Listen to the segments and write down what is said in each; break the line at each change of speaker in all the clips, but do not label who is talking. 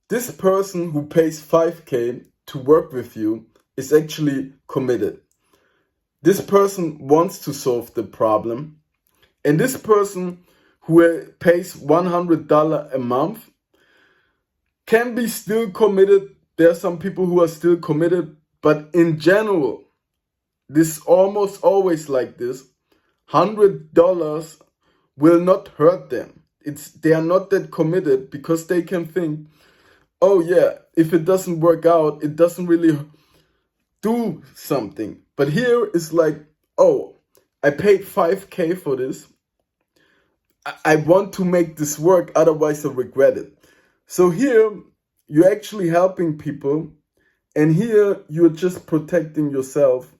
This person who pays 5K to work with you is actually committed. This person wants to solve the problem. And this person who pays $100 a month can be still committed. There are some people who are still committed, but in general, this almost always like this. $100 will not hurt them. They are not that committed because they can think, oh yeah, if it doesn't work out, it doesn't really do something. But here it's like, oh, I paid 5K for this. I want to make this work, otherwise I regret it. So here you're actually helping people, and here you're just protecting yourself.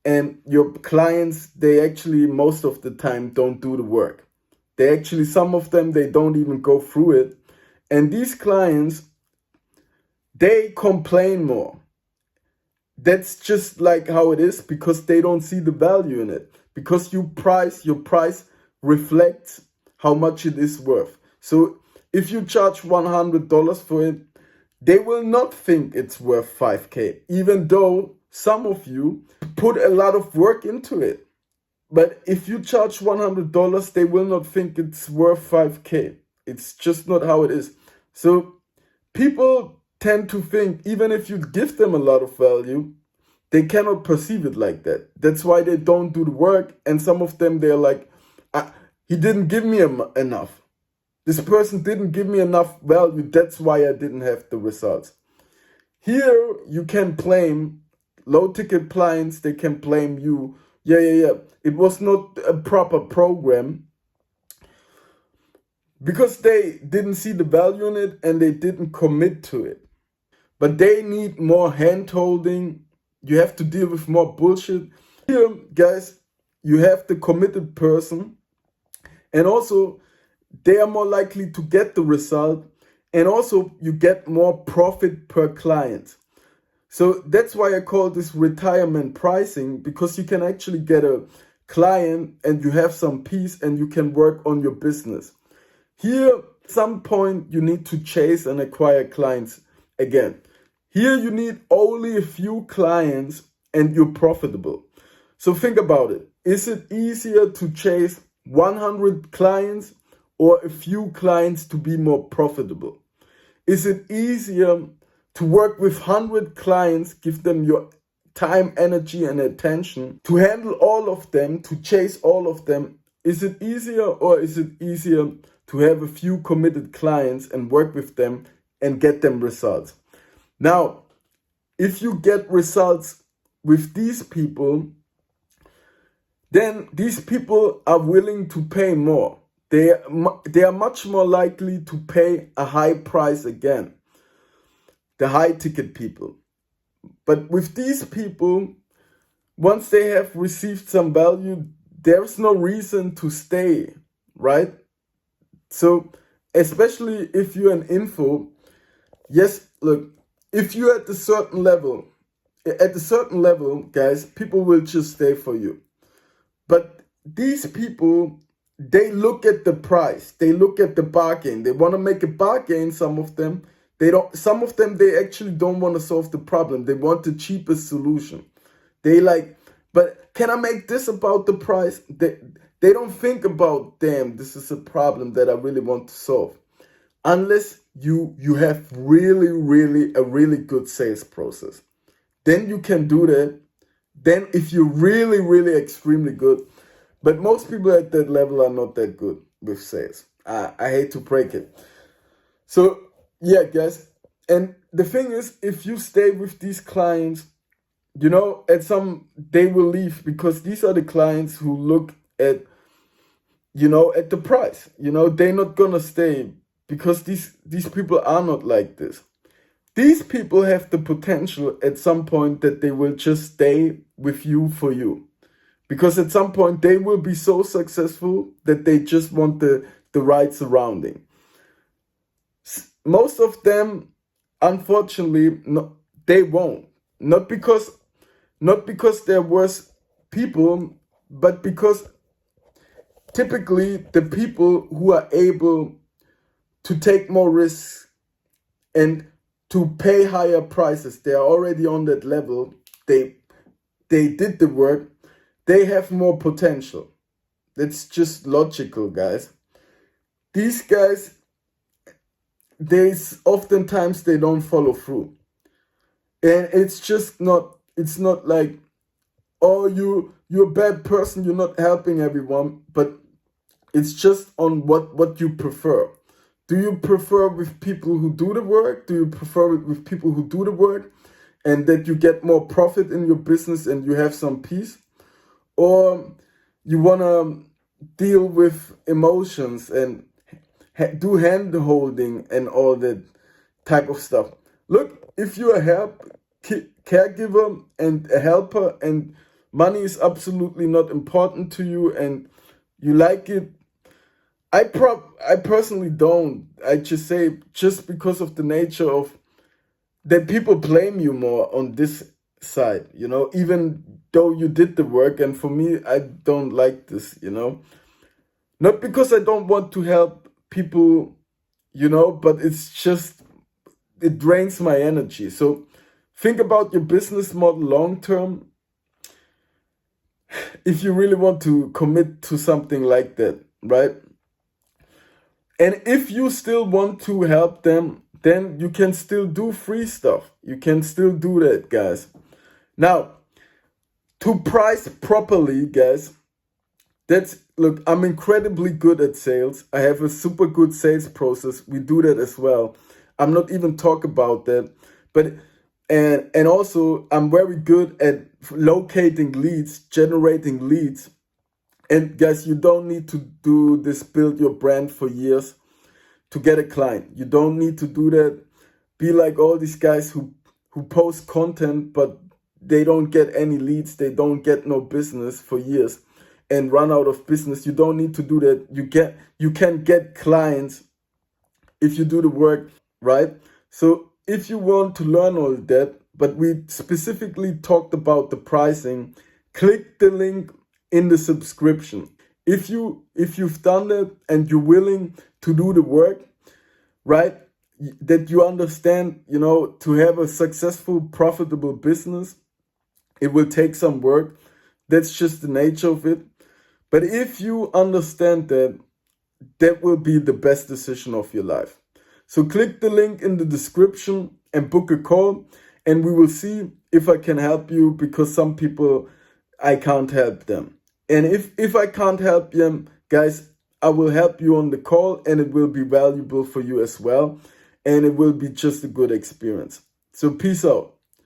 And your clients, they actually most of the time don't do the work. They actually, some of them, they don't even go through it. And these clients, they complain more. That's just like how it is, because they don't see the value in it. Because your price reflects how much it is worth. So if you charge $100 for it, they will not think it's worth 5K, even though some of you put a lot of work into it. But if you charge $100, they will not think it's worth 5K. It's just not how it is. So people tend to think, even if you give them a lot of value, they cannot perceive it like that. That's why they don't do the work. And some of them, they're like, he didn't give me enough. This person didn't give me enough value. That's why I didn't have the results. Here, you can blame low ticket clients. They can blame you. Yeah. It was not a proper program because they didn't see the value in it and they didn't commit to it. But they need more hand holding. You have to deal with more bullshit. Here, guys, you have the committed person, and also they are more likely to get the result, and also you get more profit per client. So that's why I call this retirement pricing, because you can actually get a client and you have some peace and you can work on your business. Here, at some point, you need to chase and acquire clients again. Here, you need only a few clients and you're profitable. So think about it. Is it easier to chase 100 clients or a few clients to be more profitable? Is it easier to work with 100 clients, give them your time, energy, and attention, to handle all of them, to chase all of them? Is it easier, or is it easier to have a few committed clients and work with them and get them results? Now, if you get results with these people, then these people are willing to pay more. They are much more likely to pay a high price again, the high ticket people. But with these people, once they have received some value, there's no reason to stay, right? So especially if you're an info, yes, look, if you're at a certain level, guys, people will just stay for you. But these people, they look at the price, they look at the bargain. They want to make a bargain. Some of them, they actually don't want to solve the problem. They want the cheapest solution. They like, but can I make this about the price? They don't think about, damn, this is a problem that I really want to solve. Unless you have really a really good sales process. Then you can do that. Then if you're really extremely good, but most people at that level are not that good with sales. I hate to break it. So yeah, guys. And the thing is, if you stay with these clients, you know, they will leave, because these are the clients who look at, you know, at the price. You know, they're not gonna stay because these people are not like this. These people have the potential at some point that they will just stay with you for you. Because at some point they will be so successful that they just want the right surrounding. Most of them, unfortunately, no, they won't. Not because they're worse people, but because typically the people who are able to take more risks and to pay higher prices. They are already on that level. They did the work. They have more potential. That's just logical, guys. These guys, oftentimes they don't follow through. And it's not like, oh, you're a bad person, you're not helping everyone, but it's just on what you prefer. Do you prefer with people who do the work? Do you prefer it with people who do the work and that you get more profit in your business and you have some peace? Or you want to deal with emotions and do hand holding and all that type of stuff? Look, if you're a caregiver and a helper and money is absolutely not important to you and you like it, I personally don't. I just say, just because of the nature of that, people blame you more on this side, even though you did the work. And for me, I don't like this, not because I don't want to help people, but it's just, it drains my energy. So think about your business model long term if you really want to commit to something like that, right? And if you still want to help them, then you can still do free stuff. You can still do that, guys. Now, to price properly, guys, look, I'm incredibly good at sales. I have a super good sales process. We do that as well. I'm not even talk about that. But and also I'm very good at locating leads, generating leads. And guys, you don't need to do this, build your brand for years to get a client. You don't need to do that. Be like all these guys who post content, but they don't get any leads. They don't get no business for years and run out of business. You don't need to do that. You can get clients if you do the work, right? So if you want to learn all that, but we specifically talked about the pricing, click the link in the subscription. If you've done that and you're willing to do the work, right, that you understand, to have a successful, profitable business, it will take some work. That's just the nature of it. But if you understand that, that will be the best decision of your life. So click the link in the description and book a call, and we will see if I can help you, because some people, I can't help them. And if I can't help them, guys, I will help you on the call, and it will be valuable for you as well. And it will be just a good experience. So peace out.